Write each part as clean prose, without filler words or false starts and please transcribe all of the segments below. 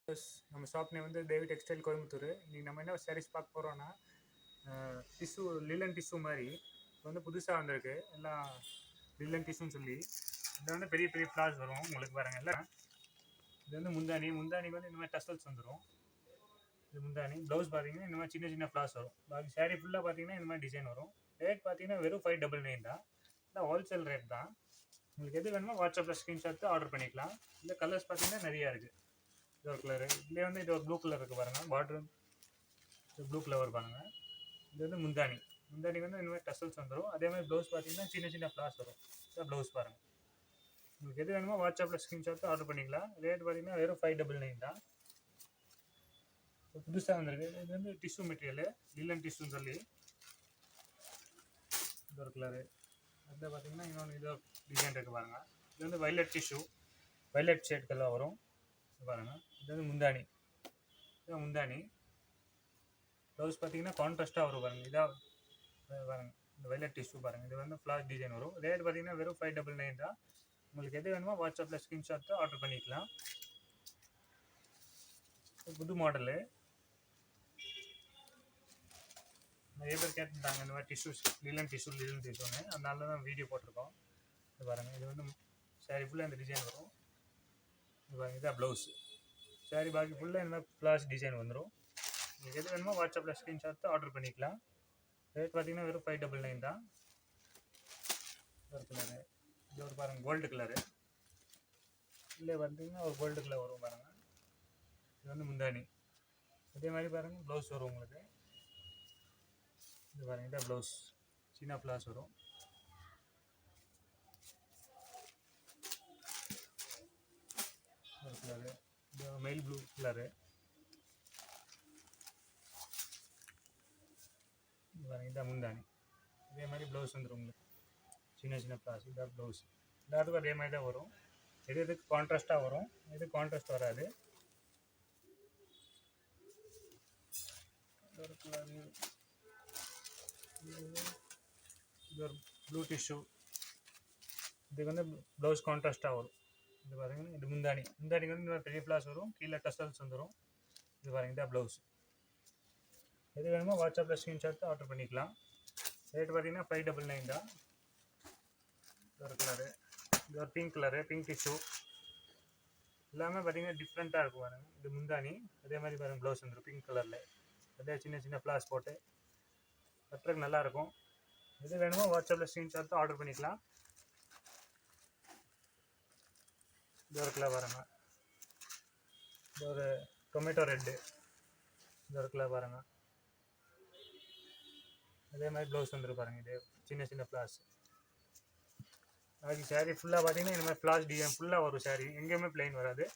நம்ம shop name வந்து தேவி textile Coimbatore. இன்றைக்கி நம்ம என்ன சாரீஸ் பார்க்க போகிறோன்னா, டிஷ்யூ லிலன் டிஷ்யூ மாதிரி இப்போ வந்து புதுசாக வந்திருக்கு. எல்லாம் லிலன் டிஷ்யூன்னு சொல்லி இதில் வந்து பெரிய பெரிய ஃப்ளார்ஸ் வரும். உங்களுக்கு பாருங்கள் எல்லாம். இது வந்து முந்தானிக்கு வந்து இந்த மாதிரி டசல்ஸ் வந்துடும். இது முந்தானி. ப்ளவுஸ் பார்த்தீங்கன்னா இந்த மாதிரி சின்ன சின்ன ஃப்ளார்ஸ் வரும். பாக்கி சாரீ ஃபுல்லாக பார்த்தீங்கன்னா இந்த மாதிரி டிசைன் வரும். ரேட் பார்த்தீங்கன்னா வெறும் 599 தான். இல்லை ஹோல்சேல் ரேட் தான். உங்களுக்கு எது வேணுமோ வாட்ஸ்அப்பில் ஸ்க்ரீன்ஷாட் ஆர்டர் பண்ணிக்கலாம். இல்லை கலர்ஸ் பார்த்தீங்கன்னா நிறையா இருக்குது. இது ஒரு கலரு. இதுலேயே வந்து இது ஒரு ப்ளூ கலர் இருக்குது பாருங்கள். பார்டர் ப்ளூ கலர் பாருங்கள். இது வந்து முந்தானிக்கு வந்து இந்த மாதிரி டசல்ஸ் வந்துடும். அதே மாதிரி ப்ளவுஸ் பார்த்தீங்கன்னா சின்ன சின்ன ஃப்ளார்ஸ் வரும். இதான் ப்ளவுஸ் பாருங்கள். உங்களுக்கு எது வேணுமோ வாட்ஸ்அப்பில் ஸ்க்ரீன்ஷாட் ஆர்டர் பண்ணிக்கலாம். ரேட் பார்த்தீங்கன்னா வெறும் 599 தான். புதுசாக வந்திருக்கு. இது வந்து டிஷ்யூ மெட்டீரியலு, லிலன் டிஷ்யூன்னு சொல்லி இது ஒரு கலரு. அதில் பார்த்தீங்கன்னா இன்னொன்று இது டிசைன் இருக்குது பாருங்கள். இது வந்து violet tissue, violet shade colour வரும் பாருங்கள். இது வந்து முந்தானி. இதுதான் முந்தானி. ப்ளவுஸ் பார்த்தீங்கன்னா கான்ட்ராஸ்ட்டாக வரும் பாருங்கள். இதாக பாருங்கள். இந்த வைலட் டிஷ்யூ பாருங்கள். இது வந்து ஃப்ளார் டிசைன் வரும். ரேட் பார்த்தீங்கன்னா வெறும் 599 தான். உங்களுக்கு எது வேணுமோ வாட்ஸ்அப்பில் ஸ்க்ரீன்ஷாட் ஆர்டர் பண்ணிக்கலாம். புது மாடலு. நிறைய பேர் கேட்டுட்டாங்க இந்த மாதிரி டிஷ்யூஸ், லிலன் டிஷ்யூன்னு. அதனால தான் வீடியோ போட்டிருக்கோம். இது பாருங்கள். இது வந்து சாரி ஃபுல்லாக இந்த டிசைன் வரும். இது பாருங்கள். இதான் ப்ளவுஸு. சாரி பாக்கி ஃபுல்லாக இந்த மாதிரி ஃப்ளார்ஸ் டிசைன் வந்துடும். உங்களுக்கு எது வேணுமோ வாட்ஸ்அப்பில் ஸ்க்ரீன்ஷாட் ஆர்டர் பண்ணிக்கலாம். ரேட் பார்த்தீங்கன்னா வெறும் 599 தான். ஒரு கலரு. இது ஒரு பாருங்கள் கோல்டு கலரு. இல்லை பார்த்தீங்கன்னா ஒரு கோல்டு கலர் வரும் பாருங்கள். இது வந்து முந்தானி. அதே மாதிரி பாருங்கள் ப்ளவுஸ் வரும் உங்களுக்கு. இது பாருங்கள். இதான் ப்ளவுஸ். சின்ன ஃப்ளார்ஸ் வரும். ஒரு கலரு. இது மெயில் ப்ளூ கலரு. இது பாருங்கள். இதான் முந்தானி. இதே மாதிரி ப்ளவுஸ் வந்துடும் உங்களுக்கு. சின்ன சின்ன ஃப்ளார்ஸ். இதான் ப்ளவுஸ். எல்லாத்துக்கும் அதே மாதிரி தான் வரும். எதுக்கு கான்ட்ராஸ்ட்டாக வரும், எது கான்ட்ராஸ்ட் வராது. ஒரு கலரு. இது ஒரு ப்ளூ டிஷ்யூ. இதுக்கு வந்து ப்ளவுஸ் கான்ட்ராஸ்ட்டாக வரும். இது பாருங்கள். இது முந்தானிக்கு வந்து இந்த பெரிய ஃப்ளார்ஸ் வரும். கீழே டசல்ஸ் வந்துடும். இது பாருங்கள். இதான் ப்ளவுஸ். எது வேணுமோ வாட்ஸ்அப்பில் ஸ்க்ரீன்ஷாட் ஆர்டர் பண்ணிக்கலாம். ரேட் பார்த்தீங்கன்னா 599 தான். இது ஒரு கலரு. இது ஒரு பிங்க் கலரு, பிங்க் டிஷ்யூ. எல்லாமே பார்த்தீங்கன்னா டிஃப்ரெண்ட்டாக இருக்கும் பாருங்கள். இது முந்தானி. அதே மாதிரி பாருங்கள் ப்ளவுஸ் வந்துடும் பிங்க் கலரில். அதே சின்ன சின்ன ஃப்ளார்ஸ் போட்டு கட்டுறதுக்கு நல்லாயிருக்கும். எது வேணுமோ வாட்ஸ்அப்பில் ஸ்க்ரீன்ஷாட் ஆர்டர் பண்ணிக்கலாம். இது ஒரு கலர் பாருங்கள். இது ஒரு டொமேட்டோ ரெட்டு. இது ஒரு கலர் பாருங்கள். அதே மாதிரி ப்ளவுஸ் வந்துடும் பாருங்கள். இது சின்ன சின்ன ஃப்ளார்ஸ். அதுக்கு சாரீ ஃபுல்லாக பார்த்தீங்கன்னா இந்த மாதிரி ஃப்ளார்ஸ் டிசைன் ஃபுல்லாக வரும். சாரீ எங்கேயுமே பிளைன் வராது.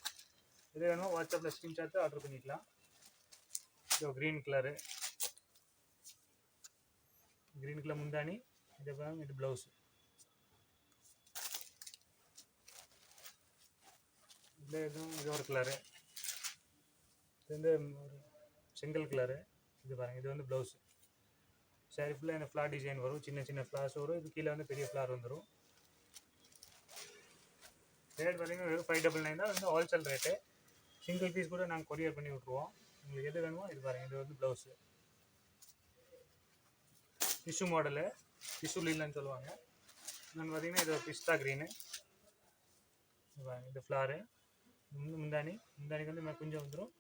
எது வேணுமோ வாட்ஸ்அப்பில் ஸ்க்ரீன்ஷாட் ஆர்டர் பண்ணிக்கலாம். இது க்ரீன் கலரு. க்ரீன் கலர் முந்தானி. இது பாருங்கள். இது ப்ளவுஸு. இதில் எதுவும் இது ஒரு கலரு. இது வந்து ஒரு செங்கல் கலரு. இது பாருங்கள். இது வந்து ப்ளவுஸு. சாரி ஃபுல்லாக இந்த ஃப்ளார் டிசைன் வரும். சின்ன சின்ன ஃப்ளார்ஸ் வரும். இது கீழே வந்து பெரிய ஃப்ளார் வந்துடும். ரேட் பார்த்தீங்கன்னா வெறும் 599 தான். வந்து ஹோல்சேல் ரேட்டு. சிங்கிள் பீஸ் கூட நாங்கள் கொரியர் பண்ணி விட்ருவோம். உங்களுக்கு எது வேணுமோ இது பாருங்கள். இது வந்து ப்ளவுஸு. டிஷ்யூ மாடலு, டிஷ்யூ லிலன்னு சொல்லுவாங்க. இன்னொன்று பார்த்தீங்கன்னா இது பிஸ்தா க்ரீனு. இது பாருங்கள். இது ஃப்ளாரு. முந்தானிக்கு வந்து கொஞ்சம் வந்துடும்.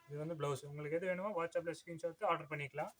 இது வந்து ப்ளவுஸ். உங்களுக்கு எது வேணுமோ வாட்ஸ்அப்பில் ஸ்க்ரீன்ஷாட் ஆர்டர் பண்ணிக்கலாம்.